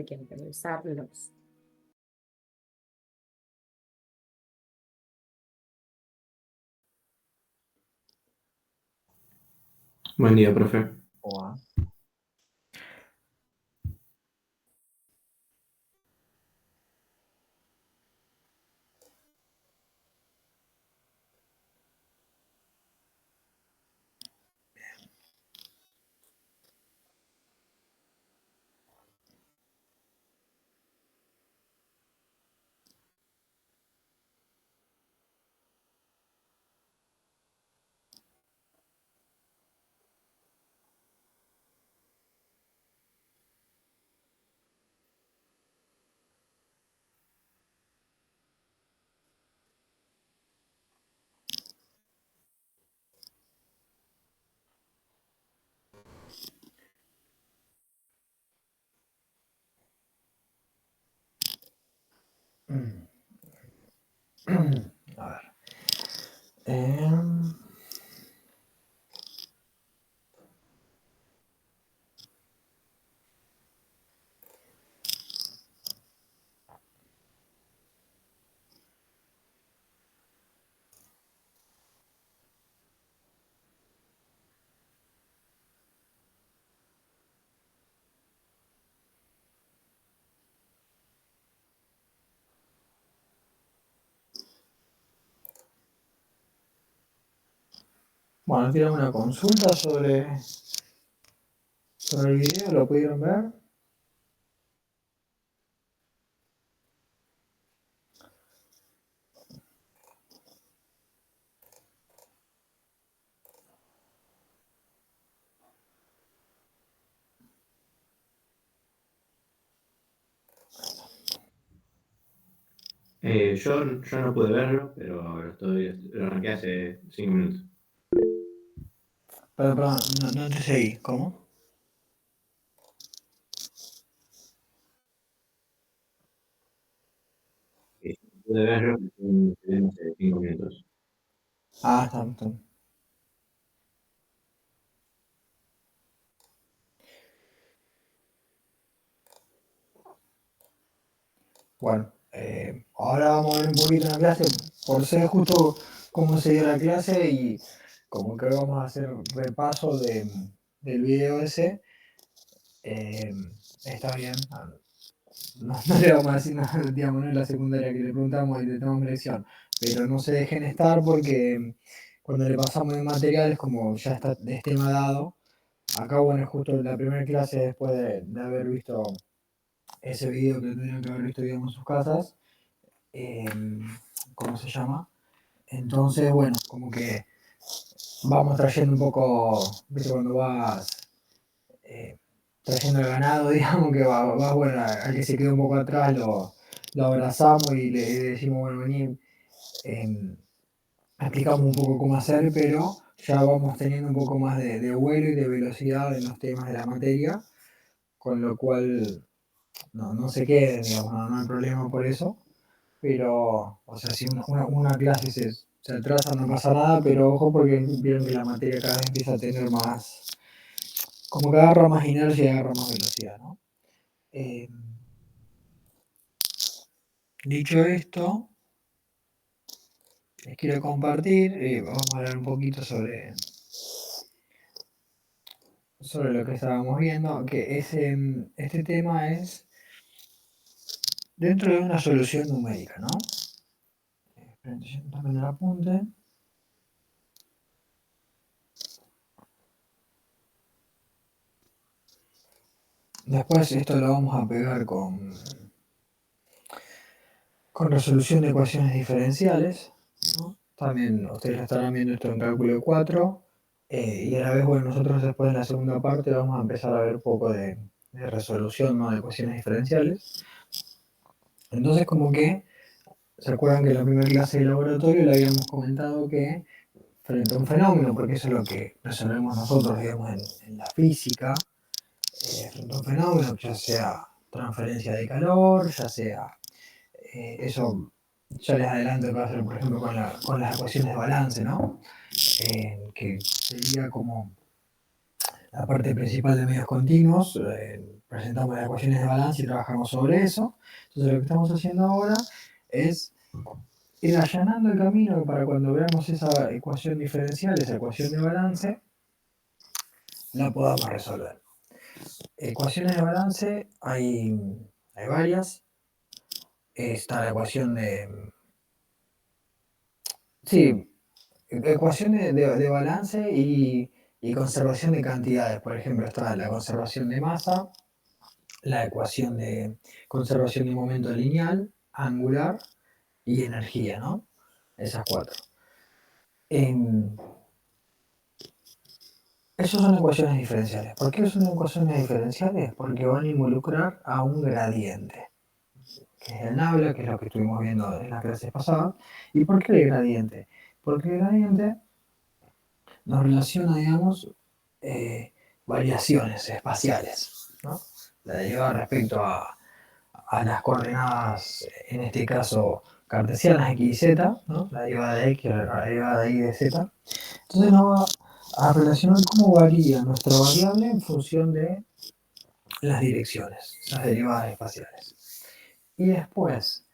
y quieren usarlos. Buen día, profe. Hola. A ver. Bueno, tienen una consulta sobre el video, ¿lo pudieron ver? Yo no pude verlo, pero lo arranqué hace 5 minutos. Perdón, no te seguí. ¿Cómo? Pude verlo hace 5 minutos. Ah, está. Bueno, ahora vamos a ver un poquito la clase, por ser justo cómo se dio la clase y como que vamos a hacer un repaso del video ese. Está bien. No le vamos a decir nada, digamos, no es la secundaria que le preguntamos y le tomamos lección, pero no se dejen estar porque cuando le pasamos el material es como ya está es tema dado. Acá, bueno, es justo la primera clase después de haber visto ese video que tendrían que haber visto, digamos, en sus casas. ¿Cómo se llama? Entonces, bueno, como que vamos trayendo un poco, ¿viste? Cuando vas trayendo el ganado, digamos, que va bueno, al que se quedó un poco atrás lo abrazamos y le decimos, bueno, vení, explicamos un poco cómo hacer, pero ya vamos teniendo un poco más de vuelo y de velocidad en los temas de la materia, con lo cual no se queden, digamos, no hay problema por eso. Pero, o sea, si una clase se atrasa no pasa nada, pero ojo porque vieron que la materia cada vez empieza a tener más, como que agarra más inercia y agarra más velocidad, ¿no? Dicho esto, les quiero compartir, vamos a hablar un poquito sobre lo que estábamos viendo, que este tema es dentro de una solución numérica, ¿no? Esperen, tomen el apunte. Después esto lo vamos a pegar con resolución de ecuaciones diferenciales, ¿no? También ustedes estarán viendo esto en cálculo de 4. Y a la vez, bueno, nosotros después en la segunda parte vamos a empezar a ver un poco de resolución, ¿no? De ecuaciones diferenciales. Entonces, como que, ¿se acuerdan que en la primera clase de laboratorio le habíamos comentado que frente a un fenómeno, porque eso es lo que resolvemos nosotros, digamos, en la física, frente a un fenómeno, ya sea transferencia de calor, ya sea eso, ya les adelanto que va a ser, por ejemplo, con las ecuaciones de balance, ¿no? Que sería como la parte principal de medios continuos, presentamos las ecuaciones de balance y trabajamos sobre eso. Entonces lo que estamos haciendo ahora es ir allanando el camino para cuando veamos esa ecuación diferencial, esa ecuación de balance, la podamos resolver. Ecuaciones de balance hay varias. Está la ecuación de... Sí, ecuación de balance y conservación de cantidades. Por ejemplo, está la conservación de masa, la ecuación de conservación de momento lineal, angular y energía, ¿no? Esas cuatro. Esas son ecuaciones diferenciales. ¿Por qué son ecuaciones diferenciales? Porque van a involucrar a un gradiente, que es el nabla, que es lo que estuvimos viendo en las clases pasadas. ¿Y por qué el gradiente? Porque el gradiente nos relaciona, digamos, variaciones espaciales, ¿no? La derivada respecto a las coordenadas, en este caso cartesianas x y z, ¿no? La derivada de x, la derivada de y de z. Entonces nos va a relacionar cómo varía nuestra variable en función de las direcciones, las derivadas espaciales. Y después,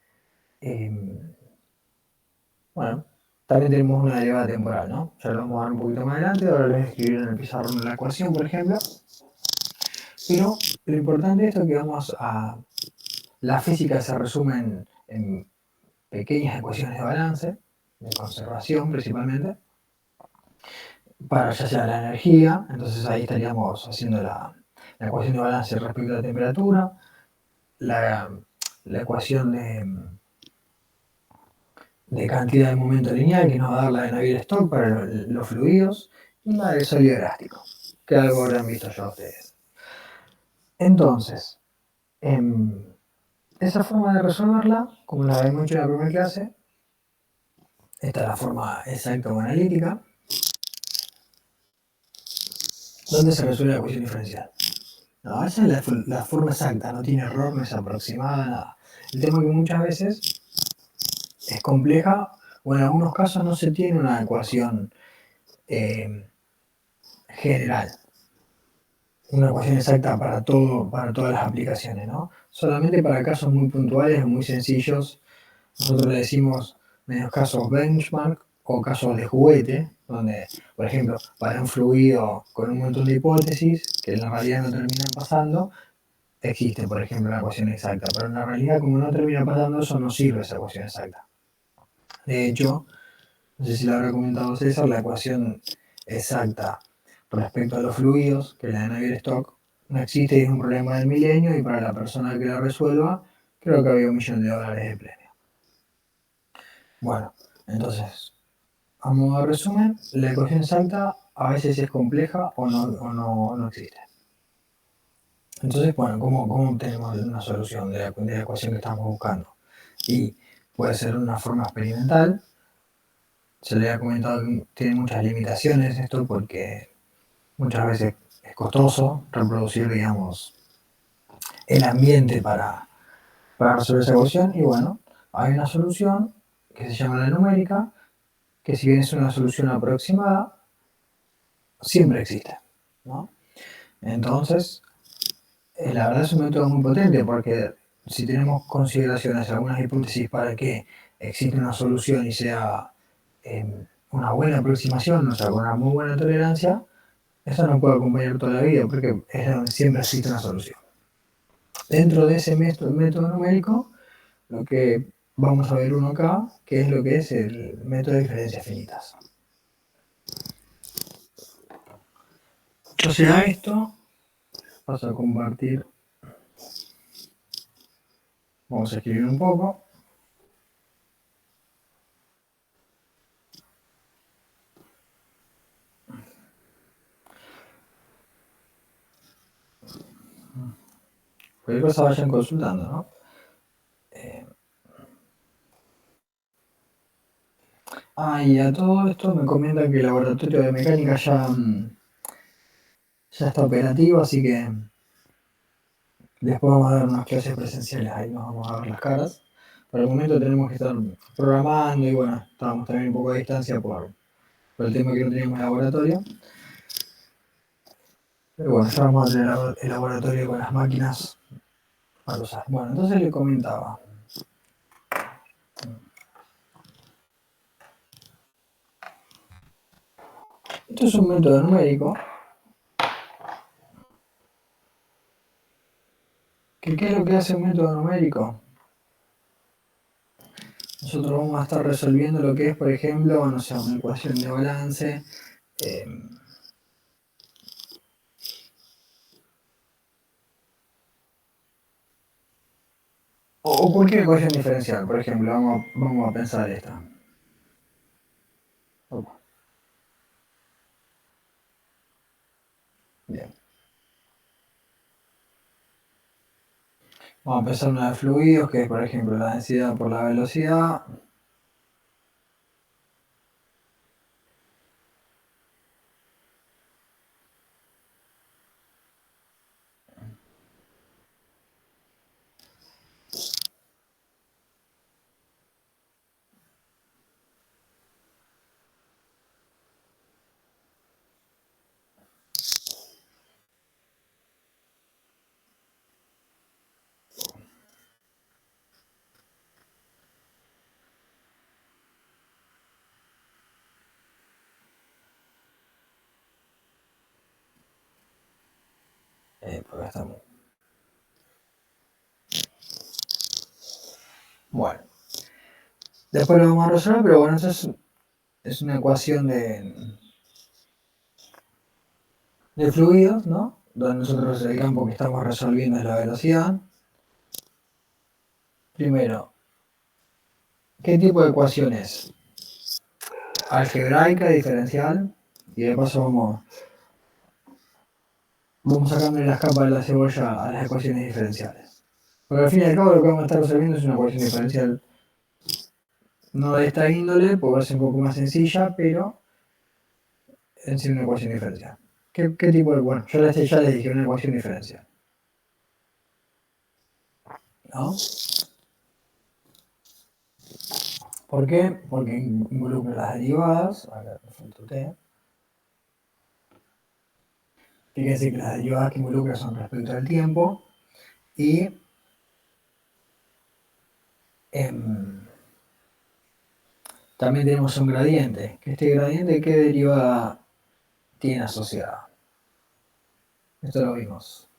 bueno, también tenemos una derivada temporal, ¿no? Ya lo vamos a ver un poquito más adelante, ahora les voy a escribir en el pizarrón la ecuación, por ejemplo. Pero lo importante de esto es que vamos a... La física se resume en pequeñas ecuaciones de balance, de conservación principalmente, para ya sea la energía, entonces ahí estaríamos haciendo la ecuación de balance respecto a la temperatura, la, la ecuación de cantidad de momento lineal que nos va a dar la de Navier-Stokes para los fluidos y la del sólido elástico, que algo habrán visto ya ustedes. Entonces, esa forma de resolverla, como la habíamos hecho en la primera clase, esta es la forma exacta o analítica, donde se resuelve la ecuación diferencial. No, esa es la forma exacta, no tiene error, no es aproximada, nada. El tema es que muchas veces es compleja o en algunos casos no se tiene una ecuación general, una ecuación exacta para todo, para todas las aplicaciones, ¿no? Solamente para casos muy puntuales, muy sencillos, nosotros le decimos medios casos benchmark o casos de juguete, donde, por ejemplo, para un fluido con un montón de hipótesis que en la realidad no terminan pasando, existe, por ejemplo, la ecuación exacta, pero en la realidad, como no termina pasando eso, no sirve esa ecuación exacta. De hecho, no sé si lo habrá comentado César, la ecuación exacta respecto a los fluidos, que es la de Navier-Stokes, no existe y es un problema del milenio y para la persona que la resuelva, creo que había $1.000.000 de premio. Bueno, entonces, a modo de resumen, la ecuación exacta a veces es compleja o no existe. Entonces, bueno, ¿cómo obtenemos una solución de la ecuación que estamos buscando? Y puede ser una forma experimental. Se le ha comentado que tiene muchas limitaciones esto porque muchas veces es costoso reproducir, digamos, el ambiente para resolver esa ecuación. Y bueno, hay una solución que se llama la numérica, que si bien es una solución aproximada, siempre existe, ¿no? Entonces, la verdad es un método muy potente porque si tenemos consideraciones, algunas hipótesis para que exista una solución y sea una buena aproximación, o sea, con una muy buena tolerancia, eso nos puede acompañar toda la vida porque es donde siempre existe una solución. Dentro de ese método numérico, lo que vamos a ver uno acá, que es lo que es el método de diferencias finitas. Yo sea esto, paso a compartir. Vamos a escribir un poco. Cualquier cosa vayan consultando, ¿no? Y a todo esto me comentan que el laboratorio de mecánica ya está operativo, así que después vamos a dar unas clases presenciales, ahí nos vamos a ver las caras. Por el momento tenemos que estar programando y bueno, estábamos también un poco a distancia por el tema que no teníamos laboratorio. Pero bueno, ya vamos a tener el laboratorio con las máquinas para usar. Bueno, entonces le comentaba. Esto es un método numérico. ¿Qué es lo que hace un método numérico? Nosotros vamos a estar resolviendo lo que es, por ejemplo, no sé, una ecuación de balance. Eh, o cualquier ecuación diferencial, por ejemplo, vamos a pensar esta. Opa, bien. Vamos a pensar una de fluidos, que es, por ejemplo, la densidad por la velocidad. Por acá estamos. Bueno, después lo vamos a resolver, pero bueno, eso es una ecuación de fluidos, ¿no? Donde nosotros el campo que estamos resolviendo es la velocidad. Primero, ¿qué tipo de ecuación es? Algebraica, diferencial, y de paso vamos sacando las capas de la cebolla a las ecuaciones diferenciales. Porque al fin y al cabo lo que vamos a estar resolviendo es una ecuación diferencial no de esta índole, porque va a ser un poco más sencilla, pero en sí una ecuación diferencial. ¿Qué tipo de...? Bueno, yo ya les dije una ecuación diferencial, ¿no? ¿Por qué? Porque involucra las derivadas, acá punto T. Fíjense que las derivadas que involucra son respecto al tiempo y em, también tenemos un gradiente. Que este gradiente, ¿qué derivada tiene asociada? Esto lo vimos.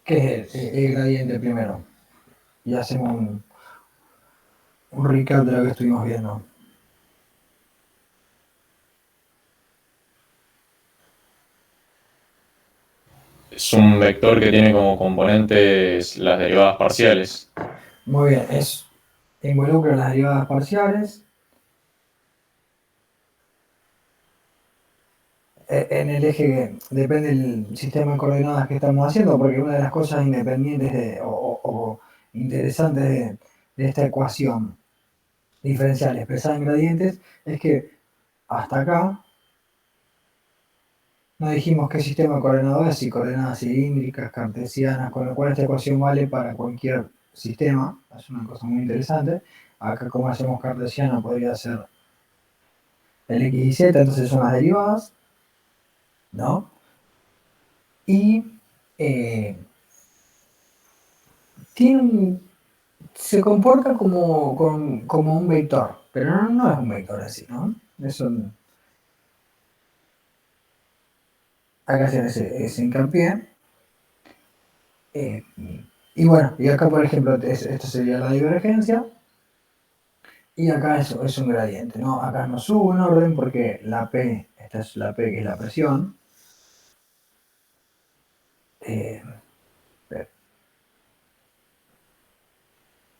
¿Qué es el gradiente primero? Y hacemos un recap de lo que estuvimos viendo. Es un vector que tiene como componentes las derivadas parciales. Muy bien, involucra las derivadas parciales. En el eje depende del sistema de coordenadas que estamos haciendo, porque una de las cosas independientes o interesantes de esta ecuación diferencial expresada en gradientes es que hasta acá no dijimos qué sistema de coordenadas, si coordenadas cilíndricas, cartesianas, con lo cual esta ecuación vale para cualquier sistema, es una cosa muy interesante. Acá como hacemos cartesiana podría ser el x y z, entonces son las derivadas, ¿no? Y eh, se comporta como un vector, pero no es un vector así, ¿no? Hay que hacer ese hincapié. Y bueno, y acá por ejemplo, esto sería la divergencia, y acá es un gradiente, ¿no? Acá no subo en orden porque esta es la P que es la presión. Eh,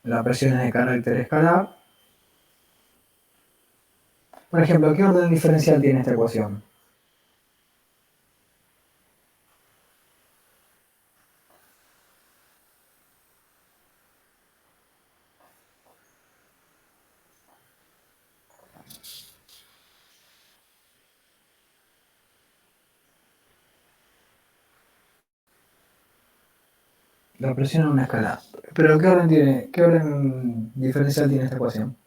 la presión es de carácter escalar. Por ejemplo, ¿qué orden diferencial tiene esta ecuación? La presión es una escala. Pero ¿qué orden diferencial tiene esta ecuación?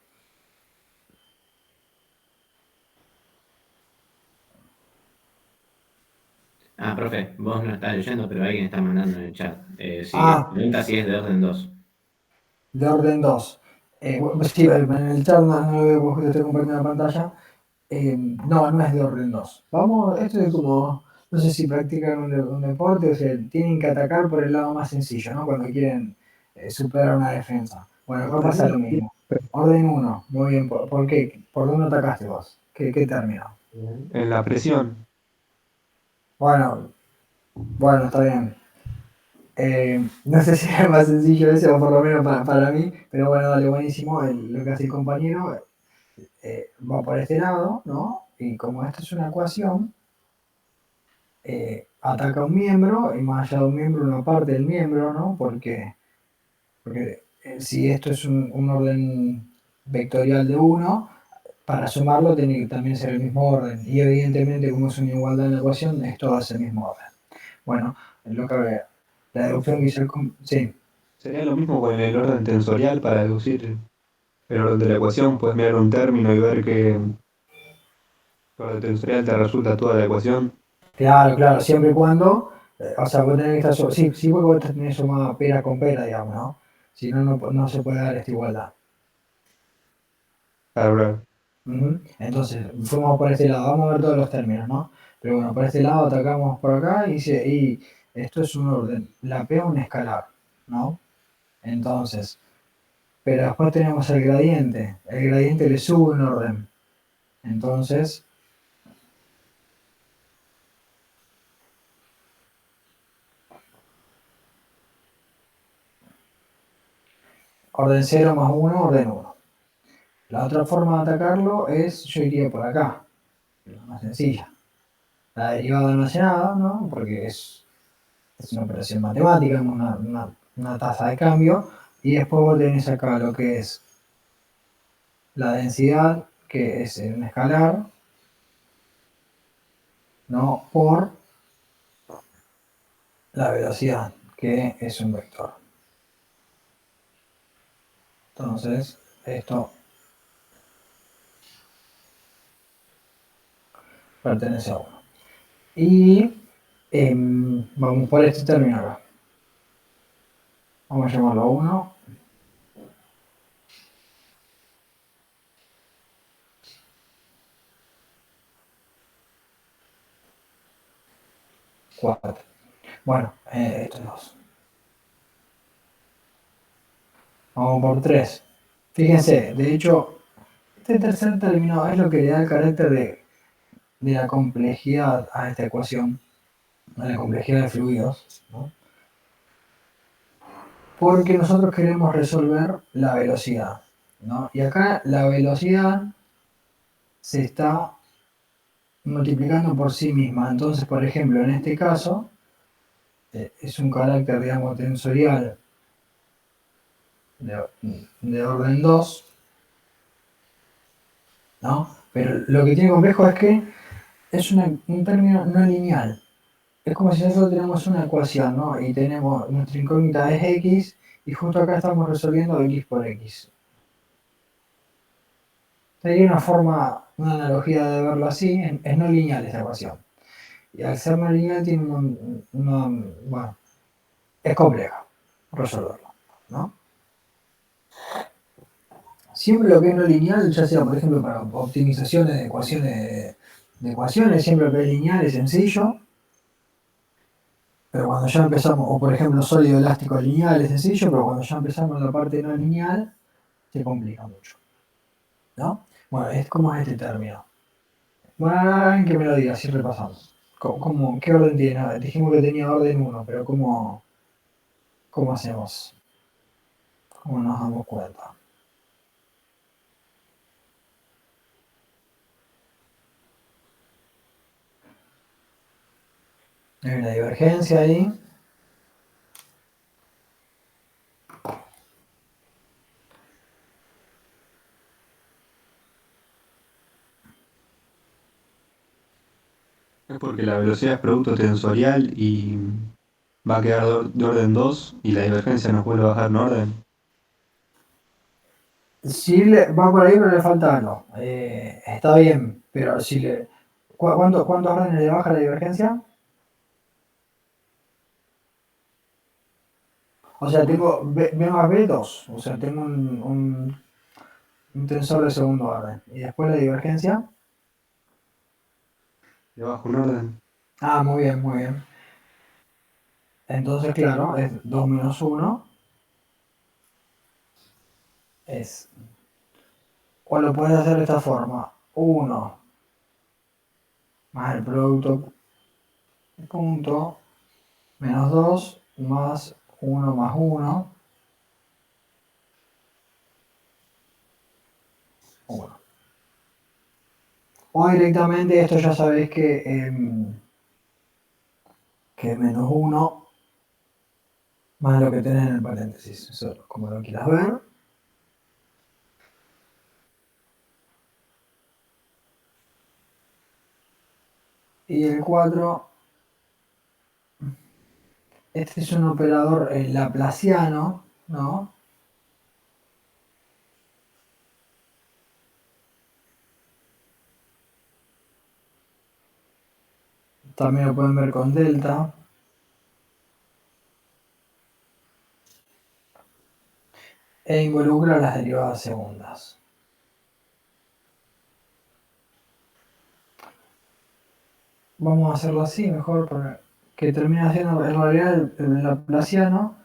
Ah, profe, vos no estás leyendo, pero alguien está mandando en el chat. Pregunta si es de orden 2. De orden 2. Sí, en el chat no lo veo porque estoy compartiendo la pantalla. No, no es de orden 2. Vamos, esto es como, no sé si practican un deporte, o sea, tienen que atacar por el lado más sencillo, ¿no? Cuando quieren superar una defensa. Bueno, acá pasa lo mismo. Orden 1, muy bien. ¿Por qué? ¿Por dónde atacaste vos? ¿Qué término? En la presión. Bueno, está bien. No sé si es más sencillo ese o por lo menos para mí, pero bueno, dale, buenísimo. Lo que hace el compañero va por este lado, ¿no? Y como esto es una ecuación, ataca un miembro y más allá de un miembro, una parte del miembro, ¿no? Porque si esto es un orden vectorial de 1, para sumarlo tiene que también ser el mismo orden. Y evidentemente, como es una igualdad en la ecuación, es todo ese mismo orden. Bueno, lo que la deducción que hizo sí. Sería lo mismo con el orden tensorial para deducir el orden de la ecuación. Puedes mirar un término y ver que el orden tensorial te resulta toda la ecuación. Claro, siempre y cuando, o sea, vos tenés que estar, sí, vos tenés sumada pera con pera, digamos, ¿no? Si no, no se puede dar esta igualdad. Claro. Entonces, fuimos por este lado, vamos a ver todos los términos, ¿no? Pero bueno, por este lado atacamos por acá y esto es un orden, la P es un escalar, ¿no? Entonces, pero después tenemos el gradiente le sube un orden, entonces, orden 0 más 1, orden 1. La otra forma de atacarlo es, yo iría por acá, la más sencilla. La derivada almacenada, ¿no? Porque es una operación matemática, una tasa de cambio, y después vos tenés acá lo que es la densidad, que es un escalar, ¿no? Por la velocidad, que es un vector. Entonces, esto pertenece a 1. Y vamos por este término acá. Vamos a llamarlo 1. 4. Bueno, esto es 2. Vamos por 3. Fíjense, de hecho, este tercer término es lo que le da el carácter de la complejidad a esta ecuación, a la complejidad de fluidos, ¿no? Porque nosotros queremos resolver la velocidad, ¿no? Y acá la velocidad se está multiplicando por sí misma. Entonces, por ejemplo, en este caso, es un carácter, digamos, tensorial de orden 2, ¿no? Pero lo que tiene complejo es que es un término no lineal. Es como si nosotros tenemos una ecuación, ¿no? Y tenemos, nuestra incógnita es x, y justo acá estamos resolviendo x por x. Sería una forma, una analogía de verlo así, es no lineal esta ecuación. Y al ser no lineal tiene bueno, es complejo resolverlo, ¿no? Siempre lo que es no lineal, ya sea por ejemplo para optimizaciones de ecuaciones, siempre lo que es lineal es sencillo, pero cuando ya empezamos, o por ejemplo sólido elástico lineal es sencillo, pero cuando ya empezamos la parte no lineal, se complica mucho, ¿no? Bueno, es como es este término. Bueno, alguien que me lo diga, así repasamos. ¿Qué orden tiene? A ver, dijimos que tenía orden 1, pero ¿cómo hacemos? ¿Cómo nos damos cuenta? Hay una divergencia ahí. Es porque la velocidad es producto tensorial y va a quedar de orden 2 y la divergencia nos vuelve a bajar en orden. Si va por ahí, pero le falta algo. Está bien, pero si le. ¿Cuántos órdenes le baja la divergencia? O sea, tengo B más B2. O sea, tengo un tensor de segundo orden. Y después la divergencia. Y abajo un orden. Ah, muy bien, muy bien. Entonces, claro, es 2 menos 1. Es. O lo puedes hacer de esta forma. 1 más el producto punto menos 2 más 1 más 1. 1. O directamente esto ya sabéis que es menos 1 más lo que tenés en el paréntesis. Eso, como lo quieras ver. Y el 4, este es un operador laplaciano, ¿no? También lo pueden ver con delta. E involucra las derivadas segundas. Vamos a hacerlo así mejor para que termine siendo, en realidad el laplaciano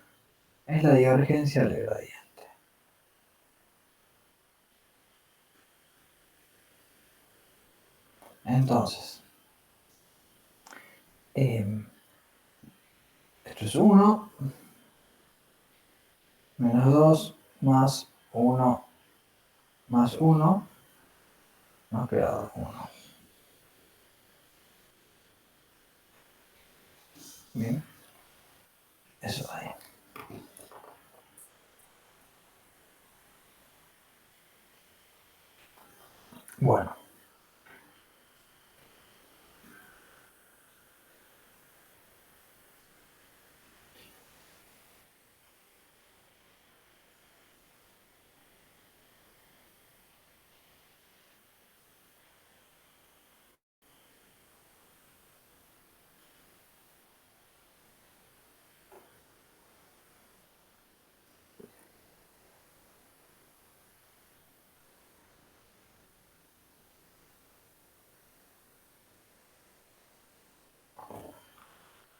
es la divergencia del gradiente. Entonces, esto es 1 menos 2 más 1 más 1 nos queda 1. Bien, eso de ahí. Bueno.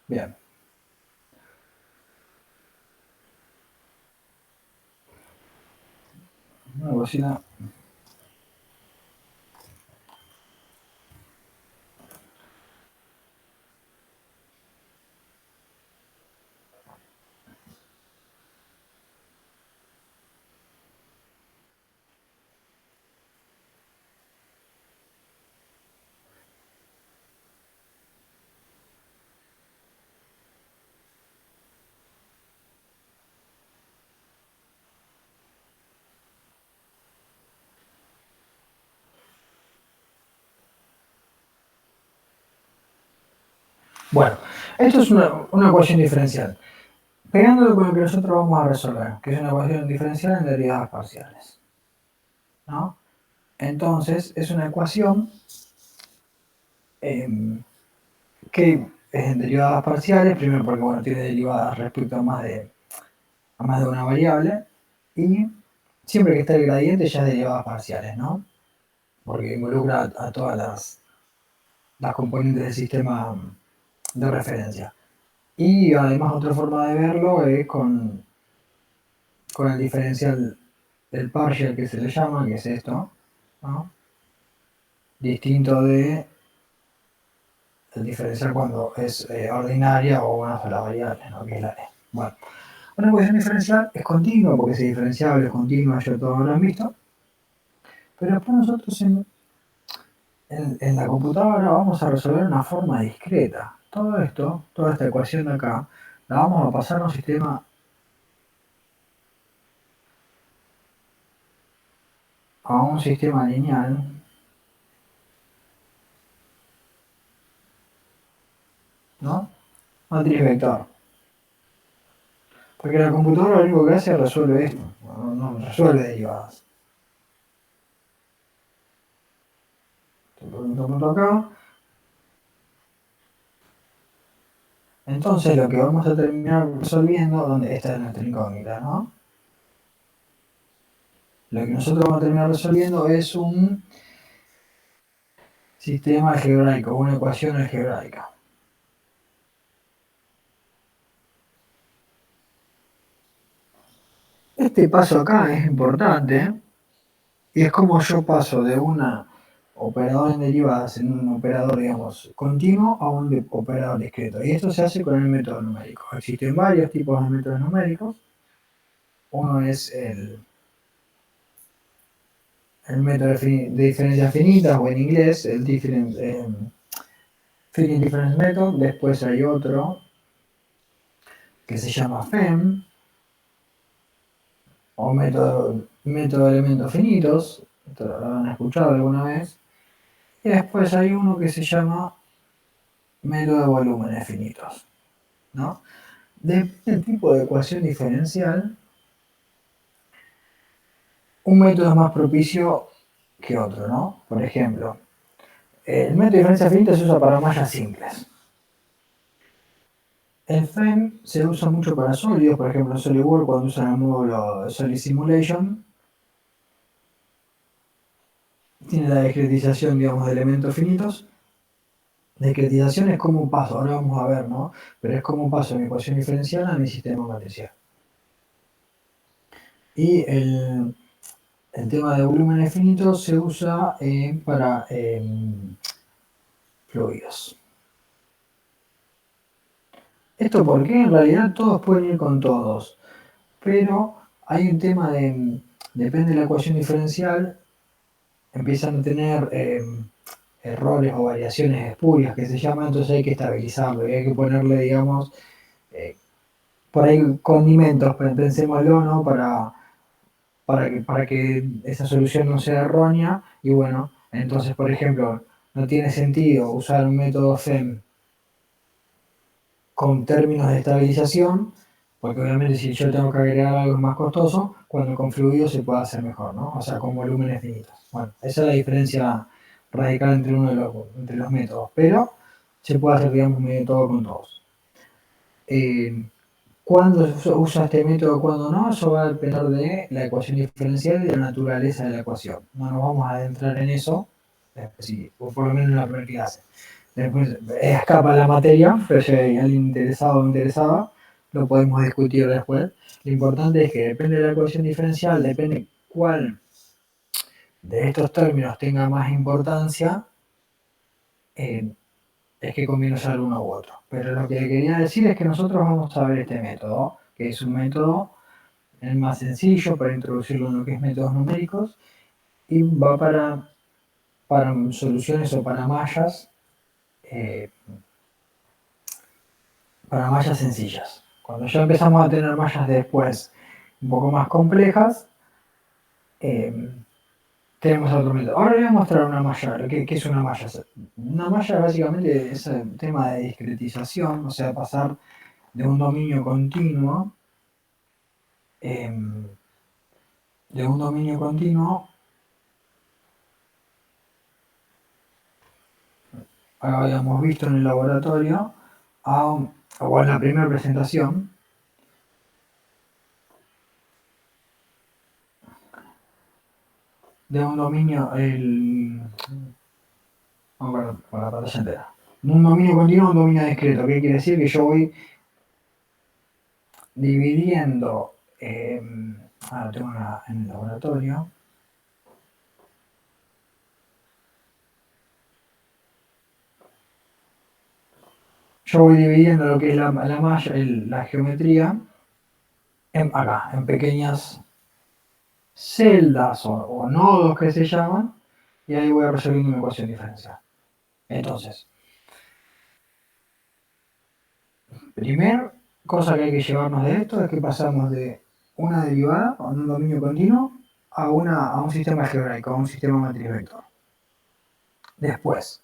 Bien. Una cocina. Bueno, esto es una ecuación diferencial. Pegándolo con lo que nosotros vamos a resolver, que es una ecuación diferencial en derivadas parciales. ¿No? Entonces, es una ecuación que es en derivadas parciales, primero porque bueno, tiene derivadas respecto a más de una variable, y siempre que está el gradiente ya es derivadas parciales, ¿no? Porque involucra a todas las componentes del sistema de referencia. Y además otra forma de verlo es con el diferencial del partial que se le llama, que es esto, ¿no? Distinto de el diferencial cuando es ordinaria o una sola variable, ¿no? Que es la E. Bueno, una ecuación diferencial es continua porque es diferenciable, es continua, ya todos lo han visto. Pero después nosotros en la computadora vamos a resolver una forma discreta. Todo esto, toda esta ecuación de acá, la vamos a pasar a un sistema lineal, ¿no? Matriz vector. Porque la computadora lo único que hace es resuelve esto, no resuelve derivadas. Esto acá. Entonces lo que vamos a terminar resolviendo, donde esta es nuestra incógnita, ¿no? Lo que nosotros vamos a terminar resolviendo es un sistema algebraico, una ecuación algebraica. Este paso acá es importante y es como yo paso de un operador en derivadas en un operador, digamos, continuo a un operador discreto. Y esto se hace con el método numérico. Existen varios tipos de métodos numéricos. Uno es el método de diferencias finitas, o en inglés el finite difference method. Después hay otro que se llama FEM, o método de elementos finitos. Esto lo habrán escuchado alguna vez. Y después hay uno que se llama método de volúmenes finitos, ¿no? Depende del tipo de ecuación diferencial, un método es más propicio que otro, ¿no? Por ejemplo, el método de diferencia finita se usa para mallas simples. El FEM se usa mucho para sólidos, por ejemplo en SolidWorks cuando usan el módulo Solid Simulation. Tiene la discretización, digamos, de elementos finitos. La discretización es como paso, ahora vamos a ver, ¿no? Pero es como paso de mi ecuación diferencial a mi sistema matricial. Y el tema de volúmenes finitos se usa para fluidos. ¿Esto por qué? En realidad todos pueden ir con todos, pero hay un tema depende de la ecuación diferencial, empiezan a tener errores o variaciones espurias que se llaman, entonces hay que estabilizarlo y hay que ponerle, digamos, por ahí condimentos, pensémoslo, ¿no? Para que esa solución no sea errónea y bueno, entonces por ejemplo, no tiene sentido usar un método FEM con términos de estabilización, porque obviamente si yo tengo que agregar algo más costoso, cuando con fluidos se puede hacer mejor, ¿no? O sea, con volúmenes finitos. Bueno, esa es la diferencia radical entre los métodos, pero se puede hacer, digamos, medio todo con todos. ¿Cuándo se usa este método, cuándo no? Eso va a depender de la ecuación diferencial y de la naturaleza de la ecuación. No nos vamos a adentrar en eso, o por lo menos en la primera clase. Después escapa la materia, pero si hay alguien interesado o interesada, lo podemos discutir después. Lo importante es que depende de la ecuación diferencial, depende cuál de estos términos tenga más importancia, es que conviene usar uno u otro. Pero lo que quería decir es que nosotros vamos a ver este método, que es un método el más sencillo para introducirlo en lo que es métodos numéricos, y va para soluciones o para mallas sencillas. Cuando ya empezamos a tener mallas después un poco más complejas, tenemos otro método. Ahora les voy a mostrar una malla. ¿Qué es una malla? Una malla básicamente es el tema de discretización, o sea, pasar de un dominio continuo habíamos visto en el laboratorio, o en la primera presentación, de un dominio, vamos para la pantalla entera. Un dominio continuo, un dominio discreto. ¿Qué quiere decir? Que yo voy dividiendo, ahora tengo en el laboratorio, yo voy dividiendo lo que es la malla, la geometría, acá, en pequeñas celdas o nodos que se llaman, y ahí voy resolviendo una ecuación diferencial. Entonces, primer cosa que hay que llevarnos de esto es que pasamos de una derivada, o un dominio continuo, a un sistema algebraico, a un sistema matriz vector. Después,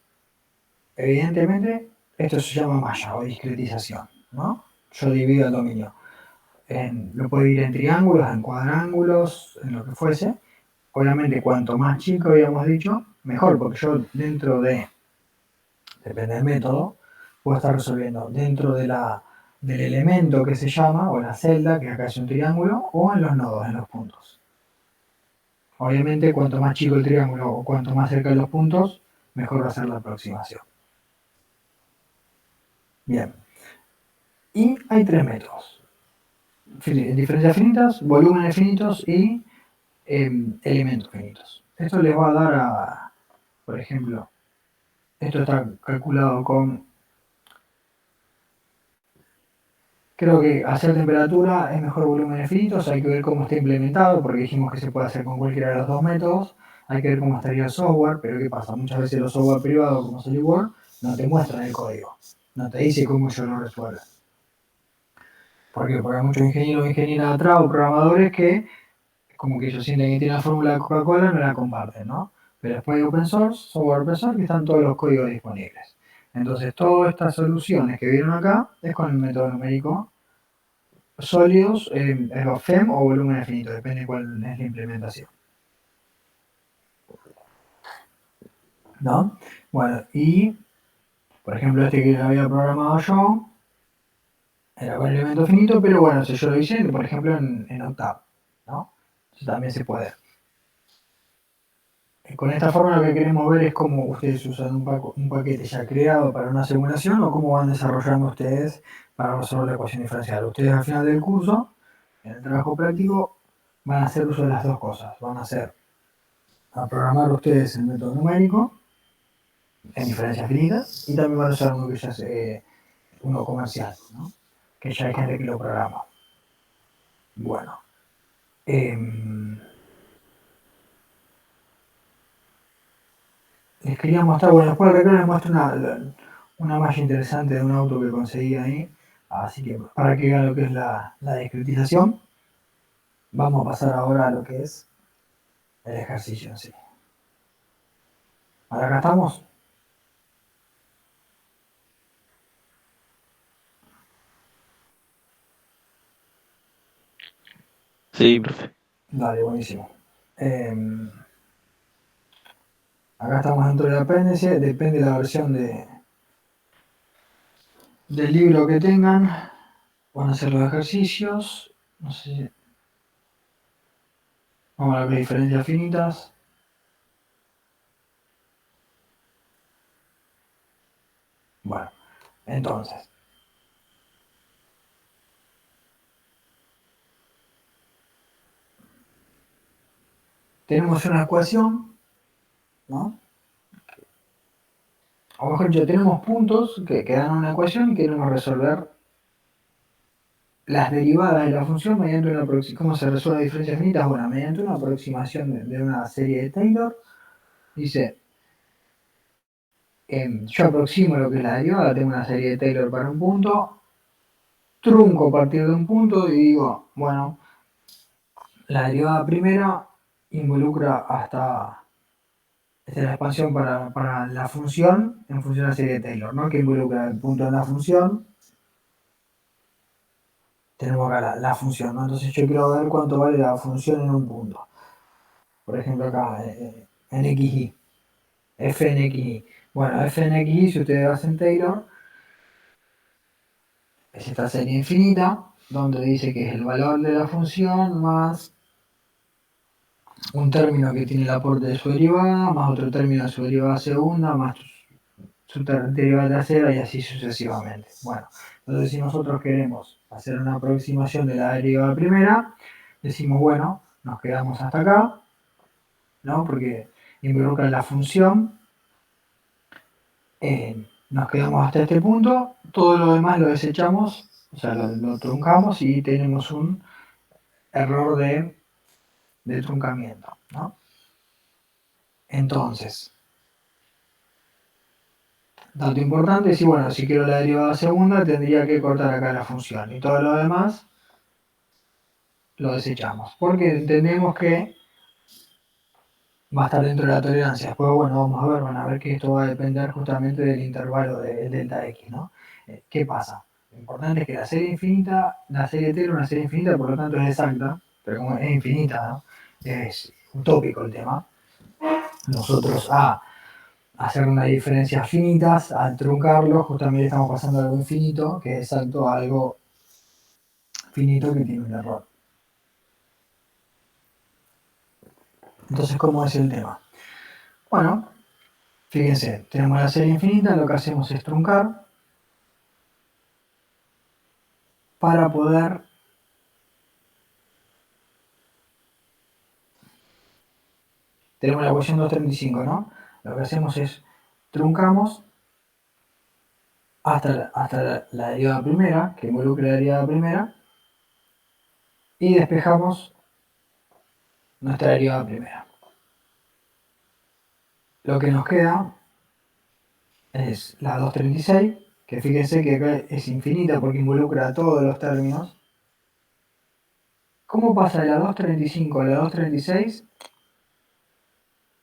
evidentemente, esto se llama malla o discretización, ¿no? Yo divido el dominio. Lo puedo dividir en triángulos, en cuadrángulos, en lo que fuese. Obviamente, cuanto más chico, habíamos dicho, mejor, porque yo dentro de, depende del método, puedo estar resolviendo dentro del elemento que se llama, o la celda, que acá es un triángulo, o en los nodos, en los puntos. Obviamente, cuanto más chico el triángulo o cuanto más cerca de los puntos, mejor va a ser la aproximación. Bien. Y hay tres métodos. Diferencias finitas, volúmenes finitos y elementos finitos. Esto les va a dar por ejemplo, esto está calculado con, creo que hacer temperatura es mejor volúmenes finitos, hay que ver cómo está implementado, porque dijimos que se puede hacer con cualquiera de los dos métodos, hay que ver cómo estaría el software, pero ¿qué pasa? Muchas veces los software privados como SolidWorks no te muestran el código, no te dice cómo ellos lo resuelven. ¿Por qué? Porque hay muchos ingenieros o ingenieras atrás o programadores que como que ellos sienten que tienen la fórmula de Coca-Cola, no la comparten, ¿no? Pero después hay open source, software open source, que están todos los códigos disponibles. Entonces, todas estas soluciones que vieron acá es con el método numérico sólidos, los FEM o volumen infinito, depende de cuál es la implementación. ¿No? Bueno, y por ejemplo, este que había programado yo era con elemento finito, pero bueno, si yo lo hice, por ejemplo, en Octave, ¿no? Eso también se puede. Con esta forma lo que queremos ver es cómo ustedes usan un paquete ya creado para una simulación o cómo van desarrollando ustedes para resolver la ecuación diferencial. Ustedes al final del curso, en el trabajo práctico, van a hacer uso de las dos cosas. Van a programar ustedes el método numérico en diferencias finitas y también van a usar uno que ya es uno comercial, ¿no? Que ya hay gente que lo programa. Bueno. Les quería mostrar, bueno, después de acá les muestro una malla interesante de un auto que conseguí ahí, así que para que vean lo que es la discretización, vamos a pasar ahora a lo que es el ejercicio en sí. ¿Ahora acá estamos? Sí, profe. Dale, buenísimo. Acá estamos dentro del apéndice, depende de la versión del libro que tengan, van a hacer los ejercicios, no sé, vamos a ver las diferencias finitas. Bueno, entonces, tenemos una ecuación, ¿no? O mejor dicho, tenemos puntos que dan una ecuación y queremos resolver las derivadas de la función mediante una aproximación. ¿Cómo se resuelve diferencias finitas? Bueno, mediante una aproximación de una serie de Taylor. Dice, yo aproximo lo que es la derivada, tengo una serie de Taylor para un punto, trunco a partir de un punto y digo, bueno, la derivada primera involucra hasta la expansión para la función en función de la serie de Taylor, ¿no? Que involucra el punto de la función. Tenemos acá la función, ¿no? Entonces yo quiero ver cuánto vale la función en un punto. Por ejemplo acá, en xy, f en xy. Bueno, f en xy, si ustedes hacen Taylor, es esta serie infinita, donde dice que es el valor de la función más un término que tiene el aporte de su derivada, más otro término de su derivada segunda, más su derivada tercera y así sucesivamente. Bueno, entonces si nosotros queremos hacer una aproximación de la derivada primera, decimos, bueno, nos quedamos hasta acá, ¿no? Porque involucra la función, nos quedamos hasta este punto, todo lo demás lo desechamos, o sea, lo truncamos y tenemos un error de truncamiento, ¿no? Entonces, dato importante es, bueno, si quiero la derivada segunda, tendría que cortar acá la función y todo lo demás lo desechamos, porque entendemos que va a estar dentro de la tolerancia. Después, bueno, van a ver que esto va a depender justamente del intervalo del delta x, ¿no? ¿Qué pasa? Lo importante es que la serie infinita, la serie T es una serie infinita, por lo tanto es exacta, pero como es infinita, ¿no? Es utópico el tema. Nosotros hacer unas diferencias finitas, al truncarlo justamente estamos pasando de algo infinito, que es exacto, a algo finito que tiene un error. Entonces, ¿cómo es el tema? Bueno, fíjense, tenemos la serie infinita, lo que hacemos es truncar para poder tenemos la ecuación 235, ¿no? Lo que hacemos es truncamos hasta la derivada primera, que involucre la derivada primera, y despejamos nuestra derivada primera. Lo que nos queda es la 236, que fíjense que acá es infinita porque involucra a todos los términos. ¿Cómo pasa de la 235 a la 236?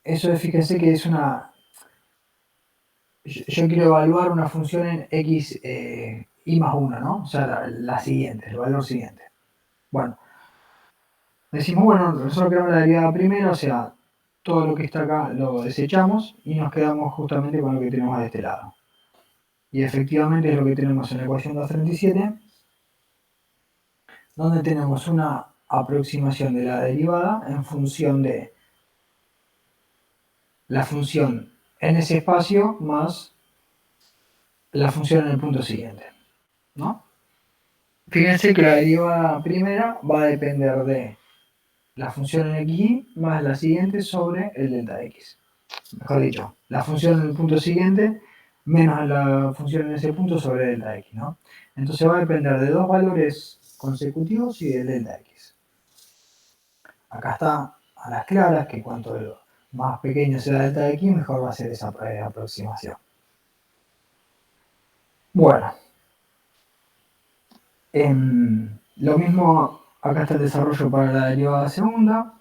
Eso es, fíjense que es una... Yo quiero evaluar una función en x y más 1, ¿no? O sea, la siguiente, el valor siguiente. Bueno, decimos, bueno, nosotros queremos la derivada primera, o sea, todo lo que está acá lo desechamos y nos quedamos justamente con lo que tenemos de este lado. Y efectivamente es lo que tenemos en la ecuación 237, donde tenemos una aproximación de la derivada en función de la función en ese espacio más la función en el punto siguiente, ¿no? Fíjense que la derivada primera va a depender de la función en xy más la siguiente sobre el delta x. Mejor dicho, la función en el punto siguiente menos la función en ese punto sobre delta x, ¿no? Entonces va a depender de dos valores consecutivos y del delta x. Acá está a las claras que cuanto más pequeño sea delta x, mejor va a ser esa aproximación. Bueno, lo mismo, acá está el desarrollo para la derivada segunda.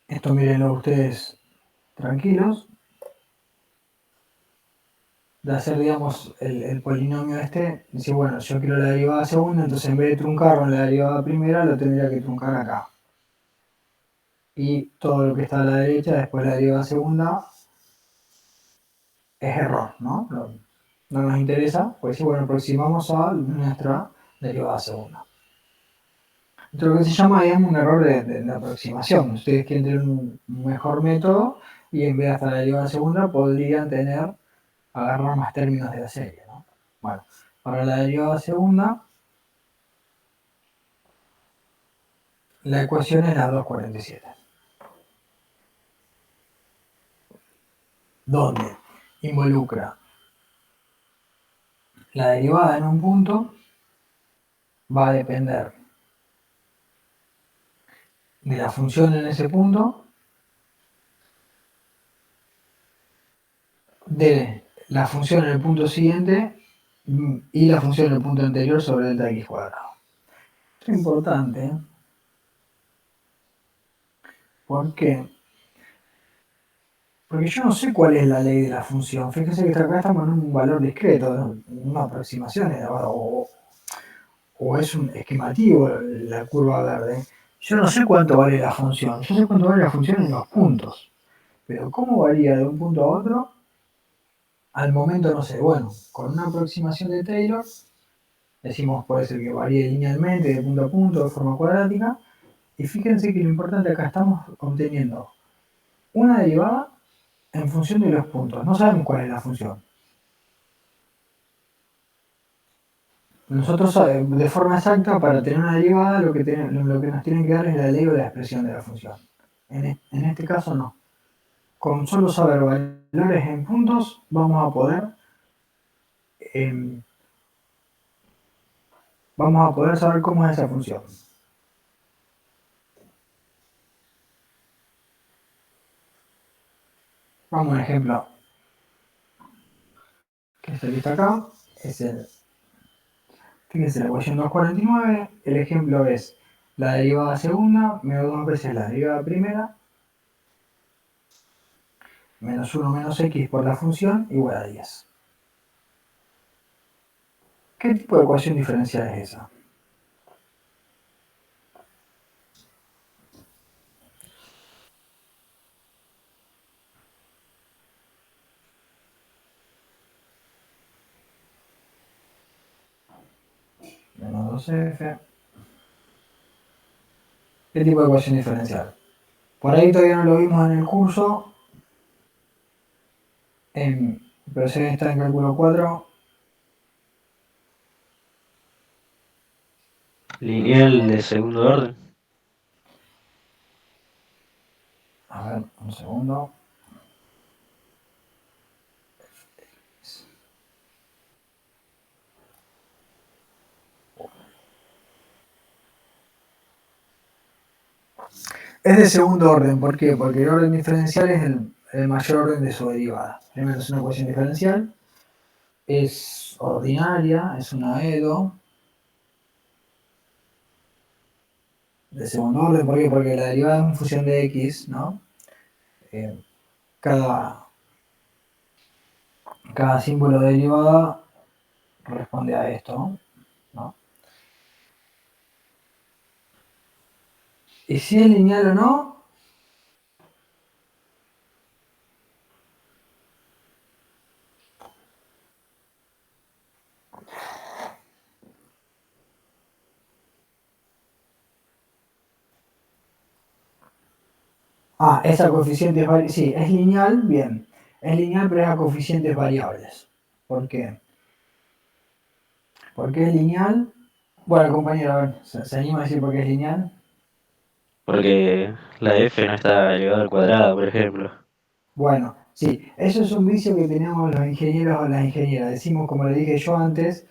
Esto mírenlo ustedes tranquilos. De hacer, digamos, el polinomio este, dice, bueno, yo quiero la derivada segunda, entonces en vez de truncarlo en la derivada primera, lo tendría que truncar acá. Y todo lo que está a la derecha, después de la derivada segunda, es error, ¿no? No nos interesa, pues sí, bueno, aproximamos a nuestra derivada segunda. Esto es lo que se llama, digamos, un error de aproximación. Ustedes quieren tener un mejor método y en vez de hasta la derivada segunda podrían agarrar más términos de la serie, ¿no? Bueno, para la derivada segunda, la ecuación es la 247, donde involucra la derivada en un punto, va a depender de la función en ese punto, de la función en el punto siguiente y la función en el punto anterior sobre delta x cuadrado. Esto es importante, ¿eh? ¿Por qué? Porque yo no sé cuál es la ley de la función. Fíjense que acá estamos en un valor discreto, ¿no? Una aproximación, o es un esquemativo la curva verde. Yo no sé cuánto vale la función. Yo sé cuánto vale la función en los puntos. Pero cómo varía de un punto a otro, al momento no sé. Bueno, con una aproximación de Taylor, decimos puede ser que varíe linealmente de punto a punto de forma cuadrática. Y fíjense que lo importante acá estamos obteniendo una derivada en función de los puntos. No sabemos cuál es la función. Nosotros, de forma exacta, para tener una derivada, lo que nos tienen que dar es la ley o la expresión de la función. En este caso, no. Con solo saber valores en puntos, em, vamos a poder saber cómo es esa función. Vamos a un ejemplo que se lista acá. Fíjense, la ecuación 249. El ejemplo es la derivada segunda menos dos veces la derivada primera menos 1 menos x por la función igual a 10. ¿Qué tipo de ecuación diferencial es esa? 2f. ¿Qué tipo de ecuación diferencial? Por ahí todavía no lo vimos en el curso, pero se está en cálculo 4. Lineal de segundo orden. A ver, un segundo. Es de segundo orden, ¿por qué? Porque el orden diferencial es el mayor orden de su derivada. Primero es una ecuación diferencial, es ordinaria, es una EDO. De segundo orden, ¿por qué? Porque la derivada es una función de x, ¿no? Cada símbolo de derivada responde a esto, ¿no? Y si es lineal o no, esa coeficiente es variable. Sí, es lineal, bien. Es lineal, pero es a coeficientes variables. ¿Por qué? ¿Por qué es lineal? Bueno, compañero, a ver, ¿se anima a decir por qué es lineal? Porque la f no está elevada al cuadrado, por ejemplo. Bueno, sí, eso es un vicio que tenemos los ingenieros o las ingenieras. Decimos, como le dije yo antes,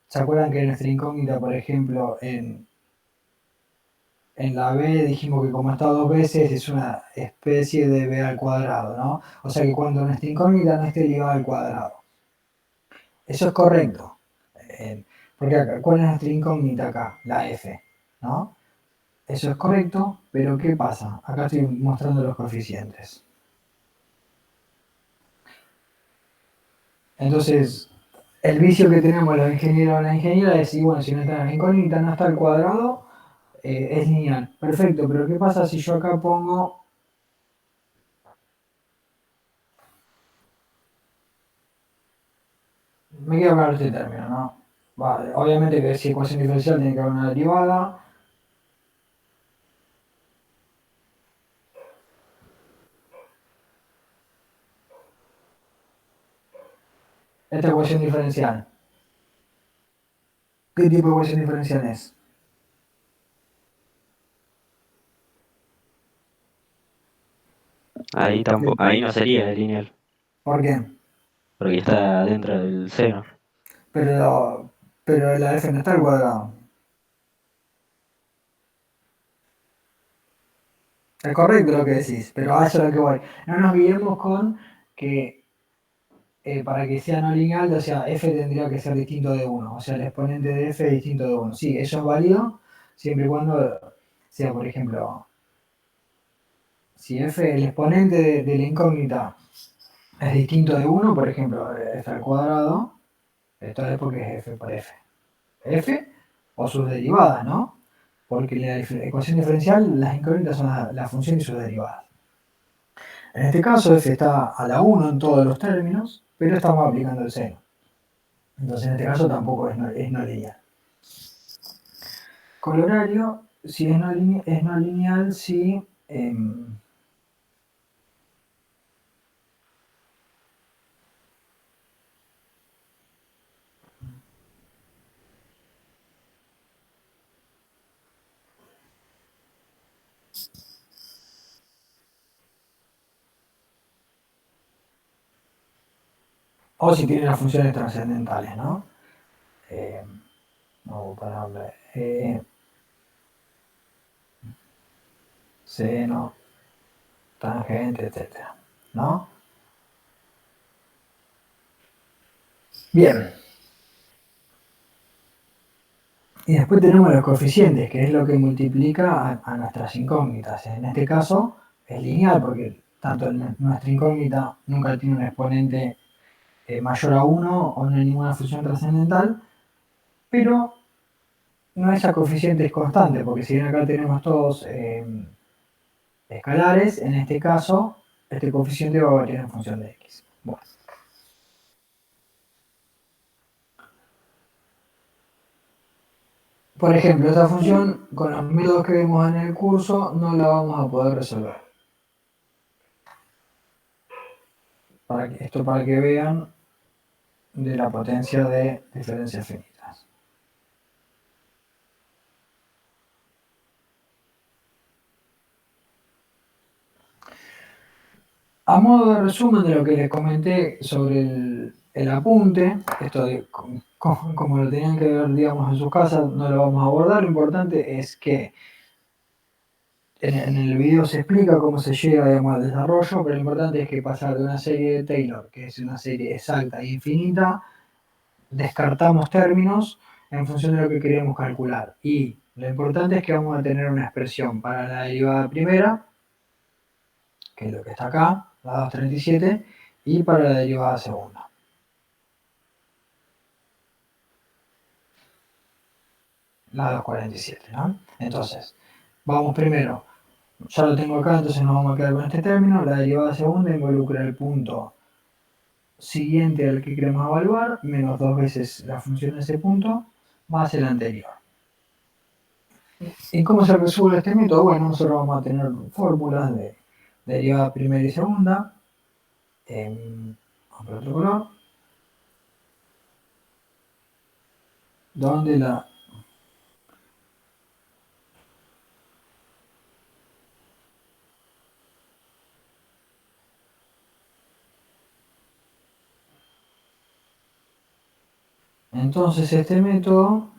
¿se acuerdan que nuestra incógnita, por ejemplo, en la b dijimos que como está dos veces es una especie de b al cuadrado, ¿no? O sea que cuando nuestra incógnita no esté elevada al cuadrado. Eso es correcto. Porque acá, ¿cuál es nuestra incógnita acá? La f, ¿no? Eso es correcto, pero ¿qué pasa? Acá estoy mostrando los coeficientes. Entonces, el vicio que tenemos los ingenieros o la ingeniera es decir, bueno, si no está la incógnita, no está al cuadrado, es lineal. Perfecto, pero ¿qué pasa si yo acá pongo... Me queda claro este término, ¿no? Vale, obviamente que si ecuación diferencial tiene que haber una derivada. Esta ecuación diferencial. ¿Qué tipo de ecuación diferencial es? Ahí tampoco, ahí no sería lineal, ¿Por qué? porque está dentro del seno. Pero, pero la f no está al cuadrado. Es correcto lo que decís, pero a eso es lo que voy. No nos guiemos con que para que sea no lineal, o sea, f tendría que ser distinto de 1. O sea, el exponente de f es distinto de 1. Sí, eso es válido siempre y cuando sea, por ejemplo, si f, el exponente de la incógnita es distinto de 1, por ejemplo, f al cuadrado, esto es porque es f por f. F o sus derivadas, ¿no? Porque en la ecuación diferencial las incógnitas son la función y sus derivadas. En este caso f está a la 1 en todos los términos, pero estamos aplicando el seno. Entonces en este caso tampoco es no lineal. Colorario, si es no lineal, si... o si tiene las funciones trascendentales, ¿no? No voy a ponerle seno, tangente, etcétera, ¿no? Bien. Y después tenemos los coeficientes, que es lo que multiplica a nuestras incógnitas. En este caso es lineal, porque tanto nuestra incógnita nunca tiene un exponente mayor a 1 o no hay ninguna función trascendental, pero no es a coeficientes constantes, porque si bien acá tenemos todos escalares, en este caso este coeficiente va a variar en función de x. Bueno. Por ejemplo, esta función con los métodos que vimos en el curso no la vamos a poder resolver. Esto para que vean de la potencia de diferencias finitas. A modo de resumen de lo que les comenté sobre el apunte, esto de como lo tenían que ver, digamos, en sus casas, no lo vamos a abordar. Lo importante es que en el video se explica cómo se llega, digamos, al desarrollo, pero lo importante es que pasar de una serie de Taylor, que es una serie exacta e infinita, descartamos términos en función de lo que queremos calcular. Y lo importante es que vamos a tener una expresión para la derivada primera, que es lo que está acá, la 237, y para la derivada segunda. La 247, ¿no? Entonces, vamos primero, ya lo tengo acá, entonces nos vamos a quedar con este término. La derivada segunda involucra el punto siguiente al que queremos evaluar, menos 2 veces la función de ese punto, más el anterior. ¿Y cómo se resuelve este método? Bueno, nosotros vamos a tener fórmulas de derivada primera y segunda, por otro color, donde la entonces este método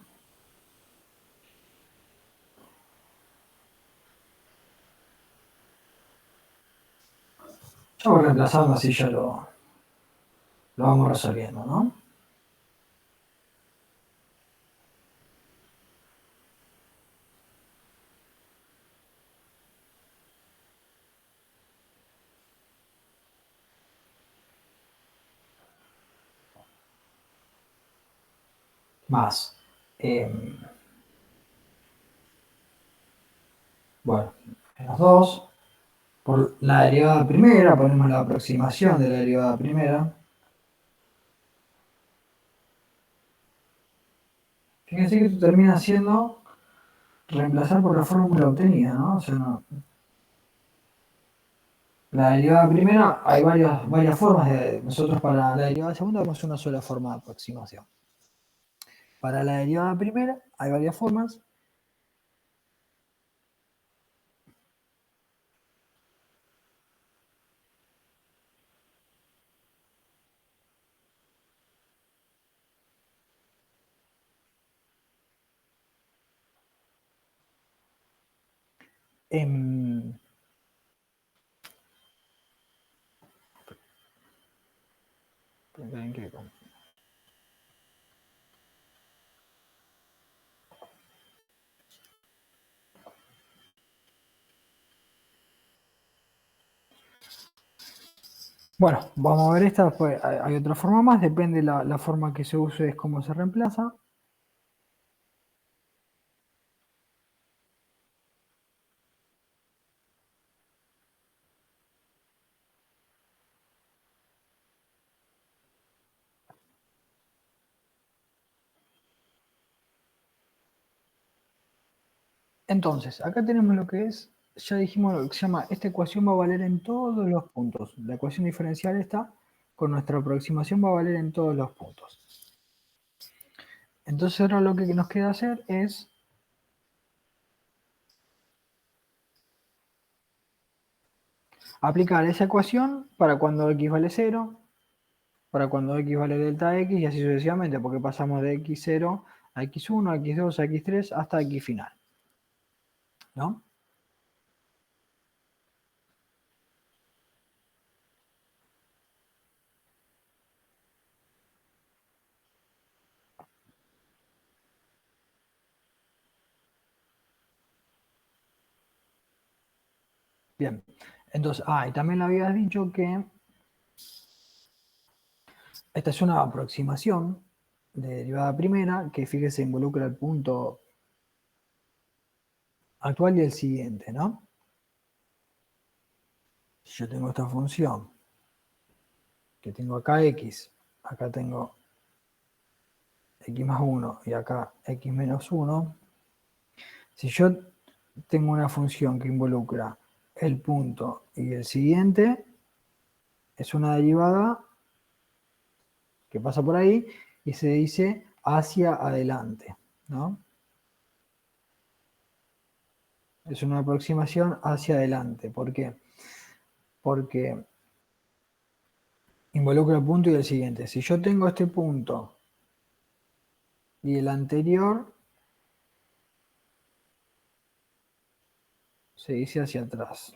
yo voy reemplazando, así ya lo vamos resolviendo, ¿no? Más. Bueno, menos 2. Por la derivada primera, ponemos la aproximación de la derivada primera. Fíjense que esto termina siendo reemplazar por la fórmula obtenida, ¿no? O sea, la derivada primera hay varias formas. Nosotros para la derivada segunda vemos una sola forma de aproximación. Para la derivada primera hay varias formas. Bueno, vamos a ver esta, después hay otra forma más, depende la forma que se use, es cómo se reemplaza. Entonces, acá tenemos lo que es, ya dijimos lo que se llama, esta ecuación va a valer en todos los puntos. La ecuación diferencial esta, con nuestra aproximación va a valer en todos los puntos. Entonces ahora lo que nos queda hacer es aplicar esa ecuación para cuando x vale 0, para cuando x vale delta x y así sucesivamente, porque pasamos de x0 a x1, a x2, a x3 hasta x final. ¿No? Bien, entonces, y también le habías dicho que esta es una aproximación de derivada primera que, fíjese, involucra el punto actual y el siguiente, ¿no? Si yo tengo esta función, que tengo acá x, acá tengo x más 1 y acá x menos 1, Si yo tengo una función que involucra el punto y el siguiente, es una derivada que pasa por ahí y se dice hacia adelante, ¿no? Es una aproximación hacia adelante. ¿Por qué? Porque involucra el punto y el siguiente. Si yo tengo este punto y el anterior, se dice hacia atrás.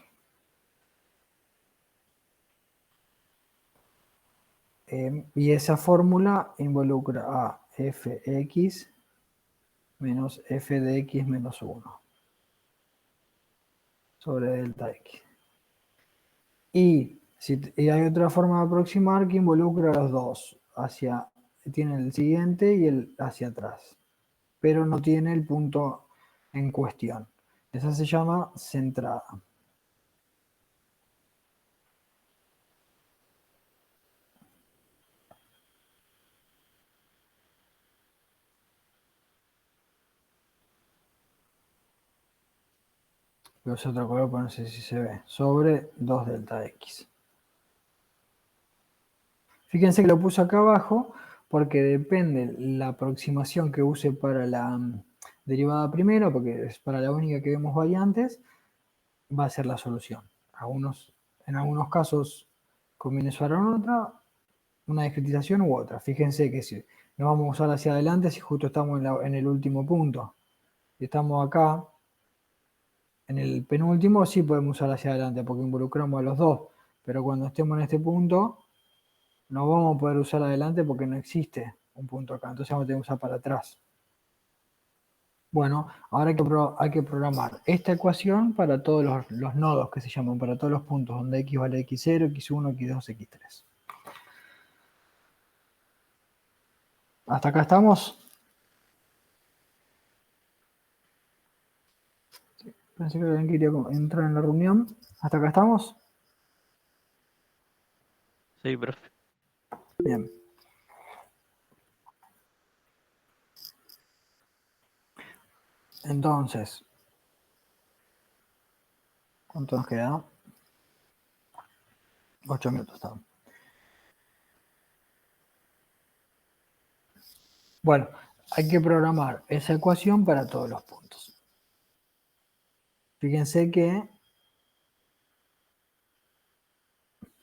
Y esa fórmula involucra a fx menos f de x menos 1 sobre delta x. Y hay otra forma de aproximar que involucra a los dos. Tiene el siguiente y el hacia atrás. Pero no tiene el punto en cuestión. Esa se llama centrada. Voy a usar otro color, pero no sé si se ve. Sobre 2 delta x. Fíjense que lo puse acá abajo porque depende la aproximación que use para la derivada primera, porque es para la única que vemos variantes, va a ser la solución. En algunos casos conviene usar una discretización u otra. Fíjense que si no vamos a usar hacia adelante si justo estamos en el último punto. Si estamos acá, en el penúltimo, sí podemos usar hacia adelante porque involucramos a los dos. Pero cuando estemos en este punto, no vamos a poder usar adelante porque no existe un punto acá. Entonces vamos a tener que usar para atrás. Bueno, ahora hay que programar esta ecuación para todos los nodos que se llaman, para todos los puntos donde x vale x0, x1, x2, x3. ¿Hasta acá estamos? Pensé que alguien quería entrar en la reunión. ¿Hasta acá estamos? Sí, profe. Bien. Entonces, ¿cuánto nos queda? 8 minutos. Está. Bueno, hay que programar esa ecuación para todos los puntos. Fíjense que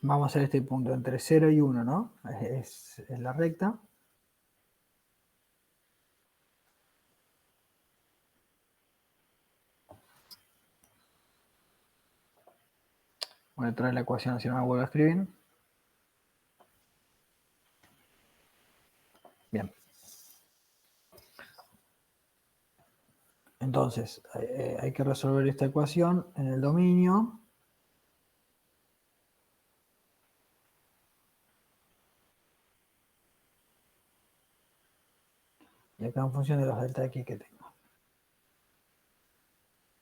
vamos a hacer este punto entre 0 y 1, ¿no? Es la recta. Voy a traer la ecuación así no la vuelvo a escribir. Bien. Entonces, hay que resolver esta ecuación en el dominio. Y acá en función de los delta x que tengo.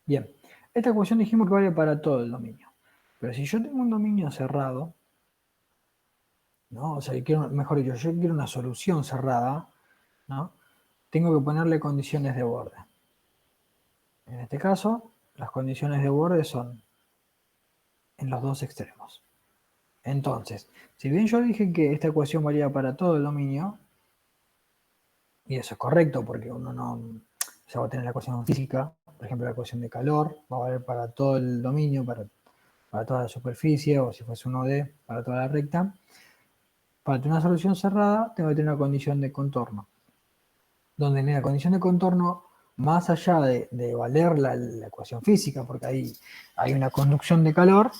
Bien. Esta ecuación dijimos que vale para todo el dominio. Pero si yo tengo un dominio cerrado, ¿no? O sea, mejor dicho, yo quiero una solución cerrada, ¿no? Tengo que ponerle condiciones de borde. En este caso, las condiciones de borde son en los dos extremos. Entonces, si bien yo dije que esta ecuación valía para todo el dominio, y eso es correcto porque uno no, o sea, va a tener la ecuación física, por ejemplo la ecuación de calor, va a valer para todo el dominio, para toda la superficie, o si fuese un OD, para toda la recta. Para tener una solución cerrada, tengo que tener una condición de contorno. Donde en la condición de contorno, más allá de valer la ecuación física, porque ahí hay una conducción de calor,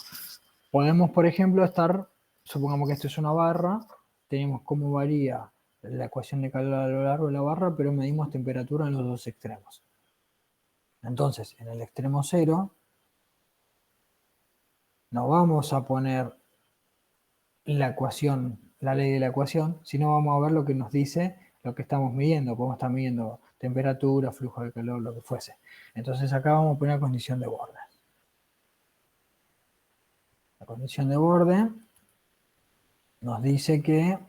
podemos, por ejemplo, supongamos que esto es una barra, tenemos cómo varía la ecuación de calor a lo largo de la barra, pero medimos temperatura en los dos extremos. Entonces, en el extremo 0, no vamos a poner la ecuación, la ley de la ecuación, sino vamos a ver lo que nos dice lo que estamos midiendo. Podemos estar midiendo temperatura, flujo de calor, lo que fuese. Entonces acá vamos a poner la condición de borde. La condición de borde nos dice que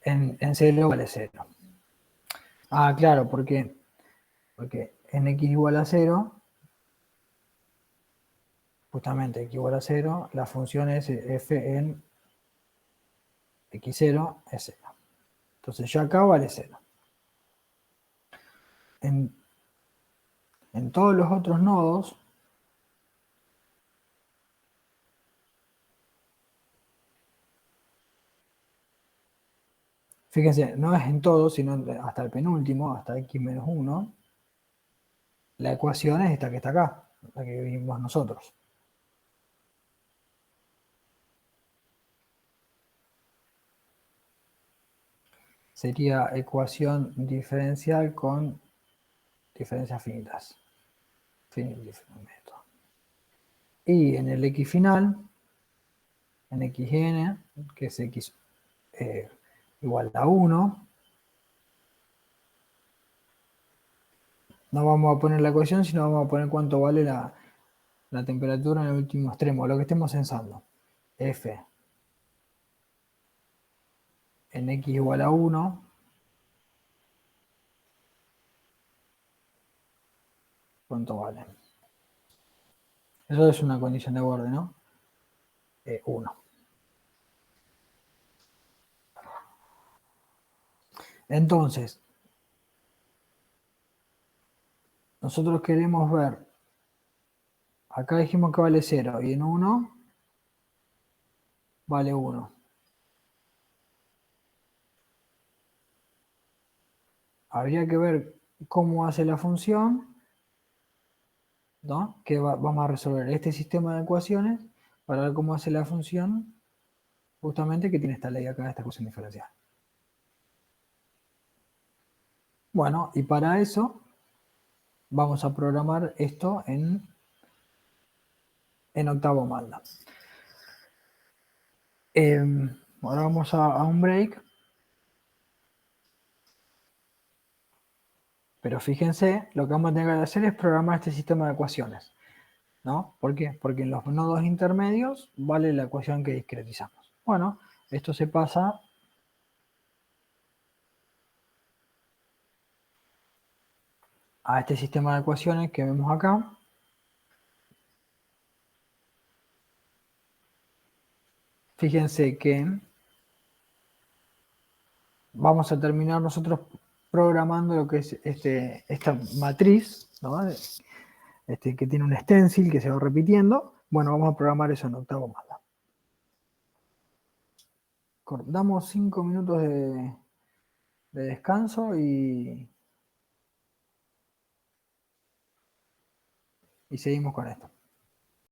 en 0 vale 0. Ah, claro, porque en x igual a 0, justamente x igual a 0, la función es f en x0 es 0. Entonces ya acá vale 0. En todos los otros nodos, fíjense, no es en todos, sino hasta el penúltimo, hasta x-1, la ecuación es esta que está acá, la que vimos nosotros. Sería ecuación diferencial con diferencias finitas. Y en el x final, en xn, que es x igual a 1, no vamos a poner la ecuación, sino vamos a poner cuánto vale la temperatura en el último extremo, lo que estemos censando. F en x igual a 1, ¿cuánto vale? Eso es una condición de borde, ¿no? 1. Entonces, nosotros queremos ver, acá dijimos que vale 0 y en 1 vale 1. Habría que ver cómo hace la función, ¿no? Que vamos a resolver este sistema de ecuaciones para ver cómo hace la función justamente que tiene esta ley acá, esta ecuación diferencial. Bueno, y para eso vamos a programar esto en octavo manda. Ahora vamos a un break. Pero fíjense, lo que vamos a tener que hacer es programar este sistema de ecuaciones, ¿no? ¿Por qué? Porque en los nodos intermedios vale la ecuación que discretizamos. Bueno, esto se pasa a este sistema de ecuaciones que vemos acá. Fíjense que vamos a terminar nosotros programando lo que es esta matriz, ¿no? Que tiene un stencil que se va repitiendo. Bueno, vamos a programar eso en octavo manda. Damos 5 minutos de descanso y seguimos con esto.